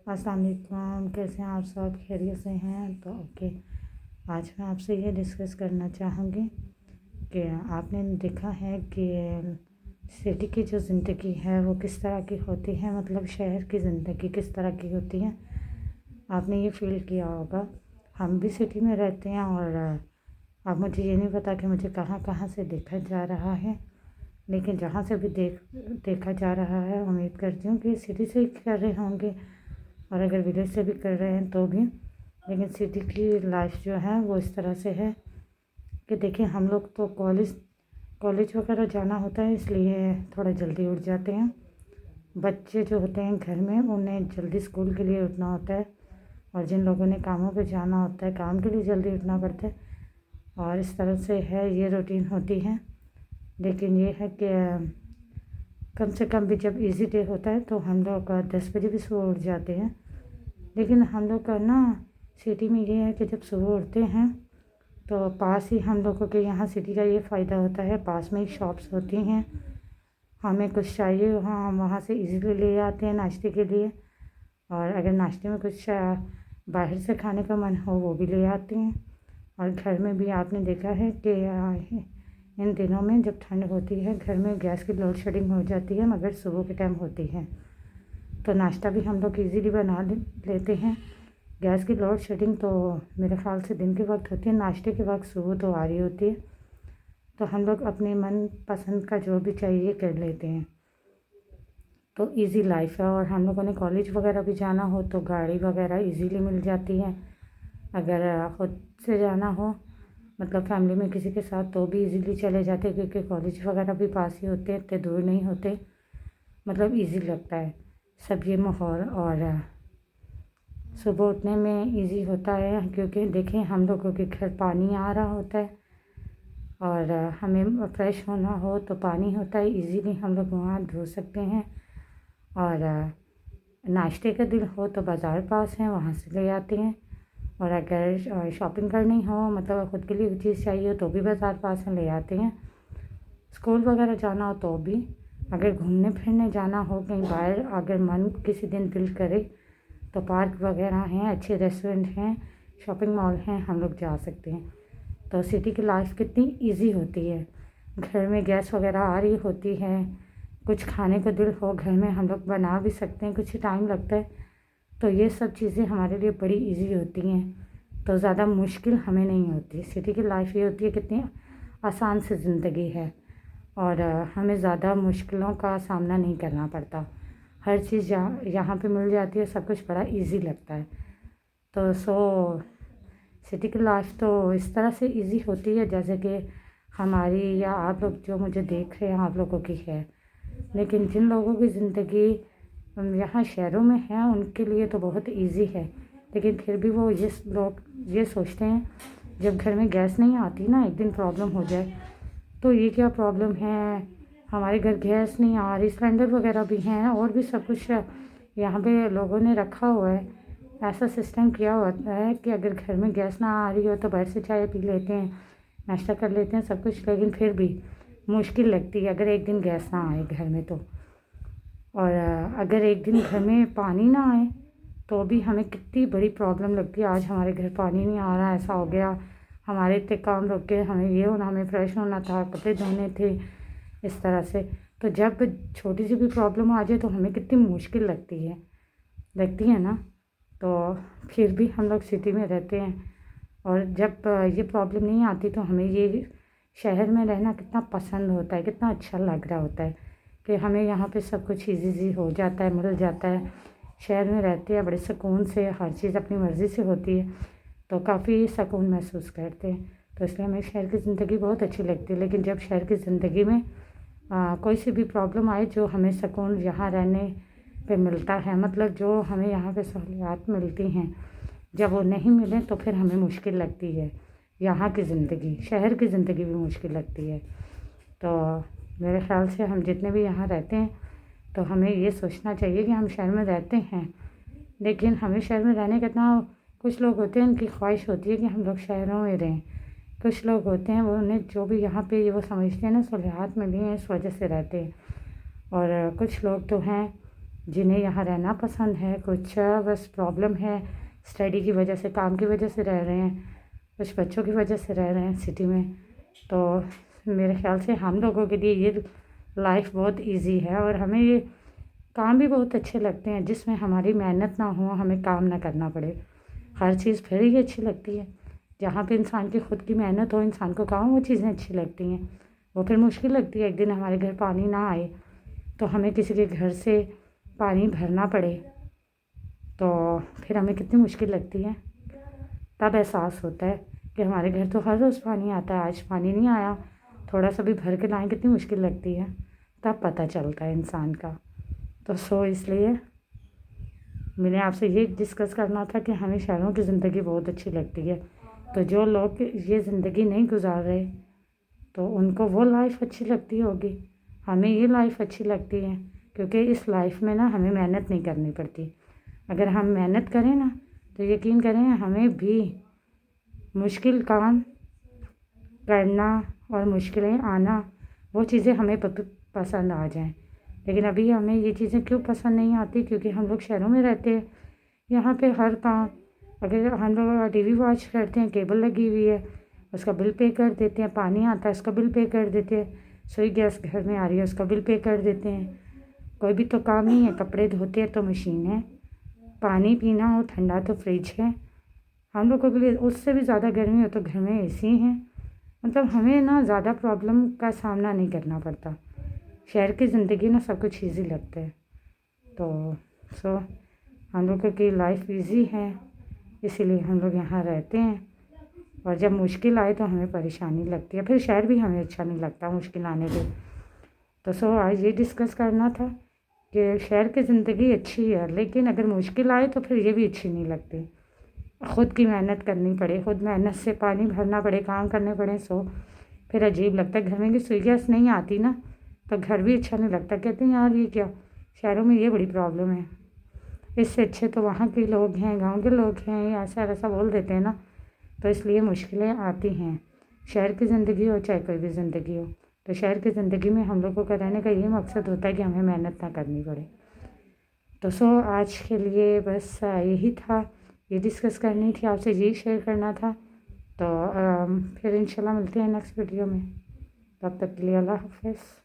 अस्सलाम वालेकुम। कैसे हैं आप सब? खैरियत से हैं? तो ओके, आज मैं आपसे ये डिस्कस करना चाहूँगी कि आपने देखा है कि सिटी की जो ज़िंदगी है वो किस तरह की होती है, मतलब शहर की ज़िंदगी किस तरह की होती है। आपने ये फील किया होगा। हम भी सिटी में रहते हैं और अब मुझे ये नहीं पता कि मुझे कहाँ कहाँ से देखा जा रहा है, लेकिन जहाँ से भी देखा जा रहा है उम्मीद करती हूँ कि सिटी से ही कर रहे होंगे, और अगर विलेज से भी कर रहे हैं तो भी। लेकिन सिटी की लाइफ जो है वो इस तरह से है कि देखिए, हम लोग तो कॉलेज कॉलेज वगैरह जाना होता है, इसलिए थोड़ा जल्दी उठ जाते हैं। बच्चे जो होते हैं घर में उन्हें जल्दी स्कूल के लिए उठना होता है, और जिन लोगों ने कामों पे जाना होता है काम के लिए जल्दी उठना पड़ता है। और इस तरह से है, ये रूटीन होती है। लेकिन ये है कि कम से कम भी जब इजी डे होता है तो हम लोग 10 बजे भी सुबह उठ जाते हैं। लेकिन हम लोग का ना सिटी में ये है कि जब सुबह उठते हैं तो पास ही हम लोगों के यहाँ सिटी का ये फ़ायदा होता है, पास में ही शॉप्स होती हैं। हमें कुछ चाहिए वहाँ हम वहाँ से इजीली ले आते हैं नाश्ते के लिए, और अगर नाश्ते में कुछ बाहर से खाने का मन हो वो भी ले आते हैं। और घर में भी आपने देखा है कि इन दिनों में जब ठंड होती है घर में गैस की लोड शेडिंग हो जाती है, मगर सुबह के टाइम होती है। तो नाश्ता भी हम लोग इजीली बना लेते हैं। गैस की लोड शेडिंग तो मेरे ख़्याल से दिन के वक्त होती है, नाश्ते के वक्त सुबह तो आ रही होती है। तो हम लोग अपने मन पसंद का जो भी चाहिए कर लेते हैं। तो इजी लाइफ है। और हम लोगों ने कॉलेज वगैरह भी जाना हो तो गाड़ी वगैरह इजीली मिल जाती है। अगर ख़ुद से जाना हो, मतलब फैमिली में किसी के साथ, तो भी इजीली चले जाते हैं, क्योंकि कॉलेज वगैरह भी पास ही होते हैं, इतने दूर नहीं होते। मतलब इजी लगता है सब ये माहौल। और सुबह उठने में इजी होता है, क्योंकि देखें हम लोगों के घर पानी आ रहा होता है, और हमें फ्रेश होना हो तो पानी होता है, इजीली हम लोग वहाँ धो सकते हैं। और नाश्ते का दिन हो तो बाज़ार पास है, वहाँ से ले आते हैं। और अगर शॉपिंग करनी हो, मतलब ख़ुद के लिए चीज़ चाहिए हो, तो भी बाज़ार पास है, ले आते हैं। स्कूल वगैरह जाना हो तो भी, अगर घूमने फिरने जाना हो कहीं बाहर, अगर मन किसी दिन दिल करे तो पार्क वगैरह हैं, अच्छे रेस्टोरेंट हैं, शॉपिंग मॉल हैं, हम लोग जा सकते हैं। तो सिटी की लाइफ कितनी इजी होती है। घर में गैस वगैरह आ रही होती है, कुछ खाने को दिल हो घर में हम लोग बना भी सकते हैं, कुछ टाइम लगता है। तो ये सब चीज़ें हमारे लिए बड़ी इजी होती हैं, तो ज़्यादा मुश्किल हमें नहीं होती। सिटी की लाइफ ये होती है कितनी आसान सी ज़िंदगी है, और हमें ज़्यादा मुश्किलों का सामना नहीं करना पड़ता। हर चीज़ यहाँ पे मिल जाती है, सब कुछ बड़ा इजी लगता है। तो सिटी की लाइफ तो इस तरह से इजी होती है जैसे कि हमारी या आप लोग जो मुझे देख रहे हैं आप लोगों की है। लेकिन जिन लोगों की ज़िंदगी यहाँ शहरों में है उनके लिए तो बहुत इजी है। लेकिन फिर भी वो लोग ये सोचते हैं, जब घर में गैस नहीं आती ना, एक दिन प्रॉब्लम हो जाए तो ये क्या प्रॉब्लम है, हमारे घर गैस नहीं आ रही, सिलेंडर वगैरह भी हैं और भी सब कुछ यहाँ पे लोगों ने रखा हुआ है। ऐसा सिस्टम किया होता है कि अगर घर में गैस ना आ रही हो तो बाहर से चाय पी लेते हैं, नाश्ता कर लेते हैं, सब कुछ। लेकिन फिर भी मुश्किल लगती है अगर एक दिन गैस ना आए घर में तो। और अगर एक दिन घर में पानी ना आए तो भी हमें कितनी बड़ी प्रॉब्लम लगती है। आज हमारे घर पानी नहीं आ रहा, ऐसा हो गया, हमारे इतने काम रुक गए, हमें ये होना, हमें फ्रेश होना था, कपड़े धोने थे, इस तरह से। तो जब छोटी सी भी प्रॉब्लम आ जाए तो हमें कितनी मुश्किल लगती है ना। तो फिर भी हम लोग सिटी में रहते हैं, और जब ये प्रॉब्लम नहीं आती तो हमें ये शहर में रहना कितना पसंद होता है, कितना अच्छा लग रहा होता है कि हमें यहाँ पे सब कुछ ईज़ी हो जाता है, मिल जाता है। शहर में रहते हैं बड़े सुकून से, हर चीज़ अपनी मर्ज़ी से होती है, तो काफ़ी सुकून महसूस करते हैं। तो इसलिए हमें शहर की ज़िंदगी बहुत अच्छी लगती है। लेकिन जब शहर की ज़िंदगी में कोई सी भी प्रॉब्लम आए, जो हमें सुकून यहाँ रहने पे मिलता है, मतलब जो हमें यहाँ पे सहूलियात मिलती हैं, जब वो नहीं मिले तो फिर हमें मुश्किल लगती है। यहाँ की ज़िंदगी, शहर की ज़िंदगी भी मुश्किल लगती है। तो मेरे ख़्याल से हम जितने भी यहाँ रहते हैं तो हमें ये सोचना चाहिए कि हम शहर में रहते हैं, लेकिन हमें शहर में रहने का इतना, कुछ लोग होते हैं उनकी ख्वाहिश होती है कि हम लोग शहरों में रहें। कुछ लोग होते हैं वो उन्हें जो भी यहाँ पे वो समझते हैं ना सहूलियात मिली हैं, इस वजह से रहते हैं। और कुछ लोग तो हैं जिन्हें यहाँ रहना पसंद है, कुछ बस प्रॉब्लम है स्टडी की वजह से, काम की वजह से रह रहे हैं, कुछ बच्चों की वजह से रह रहे हैं सिटी में। तो मेरे ख्याल से हम लोगों के लिए ये लाइफ बहुत इजी है और हमें ये काम भी बहुत अच्छे लगते हैं जिसमें हमारी मेहनत ना हो, हमें काम ना करना पड़े। हर चीज़ फिर ही अच्छी लगती है जहाँ पे इंसान की खुद की मेहनत हो, इंसान को काम वो चीज़ें अच्छी लगती हैं। वो फिर मुश्किल लगती है, एक दिन हमारे घर पानी ना आए तो हमें किसी के घर से पानी भरना पड़े तो फिर हमें कितनी मुश्किल लगती है। तब एहसास होता है कि हमारे घर तो हर रोज़ पानी आता है, आज पानी नहीं आया, थोड़ा सा भी भर के लाएँ, कितनी मुश्किल लगती है। तब पता चलता है इंसान का। तो इसलिए मैंने आपसे ये डिस्कस करना था कि हमें शहरों की ज़िंदगी बहुत अच्छी लगती है। तो जो लोग ये ज़िंदगी नहीं गुजार रहे तो उनको वो लाइफ अच्छी लगती होगी, हमें ये लाइफ अच्छी लगती है क्योंकि इस लाइफ में ना हमें मेहनत नहीं करनी पड़ती। अगर हम मेहनत करें ना तो यकीन करें हमें भी मुश्किल काम करना और मुश्किलें आना वो चीज़ें हमें पसंद आ जाएं। लेकिन अभी हमें ये चीज़ें क्यों पसंद नहीं आती, क्योंकि हम लोग शहरों में रहते हैं। यहाँ पे हर काम, अगर हम लोग टीवी वॉच करते हैं, केबल लगी हुई है, उसका बिल पे कर देते हैं, पानी आता है उसका बिल पे कर देते हैं, सुई गैस घर में आ रही है उसका बिल पे कर देते हैं। कोई भी तो काम नहीं है, कपड़े धोते हैं तो मशीन है, पानी पीना हो ठंडा तो फ्रिज है। हम लोगों के लिए उससे भी ज़्यादा गर्मी हो तो घर में एसी हैं। मतलब हमें ना ज़्यादा प्रॉब्लम का सामना नहीं करना पड़ता। शहर की ज़िंदगी ना सब कुछ ईज़ी लगता है। तो हम लोगों की लाइफ इजी है, इसीलिए हम लोग यहाँ रहते हैं। और जब मुश्किल आए तो हमें परेशानी लगती है, फिर शहर भी हमें अच्छा नहीं लगता मुश्किल आने पे। तो आज ये डिस्कस करना था कि शहर की ज़िंदगी अच्छी है, लेकिन अगर मुश्किल आए तो फिर ये भी अच्छी नहीं लगती। ख़ुद की मेहनत करनी पड़े, ख़ुद मेहनत से पानी भरना पड़े, काम करने पड़े, फिर अजीब लगता है। घर में की सुई गैस नहीं आती ना तो घर भी अच्छा नहीं लगता। कहते हैं यार ये क्या, शहरों में ये बड़ी प्रॉब्लम है, इससे अच्छे तो वहाँ के लोग हैं, गांव के लोग हैं, ऐसा वैसा बोल देते हैं ना। तो इसलिए मुश्किलें आती हैं, शहर की ज़िंदगी हो चाहे कोई भी ज़िंदगी हो। तो शहर की ज़िंदगी में हम लोगों का रहने का ये मकसद होता है कि हमें मेहनत ना करनी पड़े। तो आज के लिए बस यही था, ये डिस्कस करनी थी आपसे, यही शेयर करना था। तो फिर इंशाल्लाह मिलते हैं नेक्स्ट वीडियो में। तब तक के लिए अल्लाह हाफ़िज़।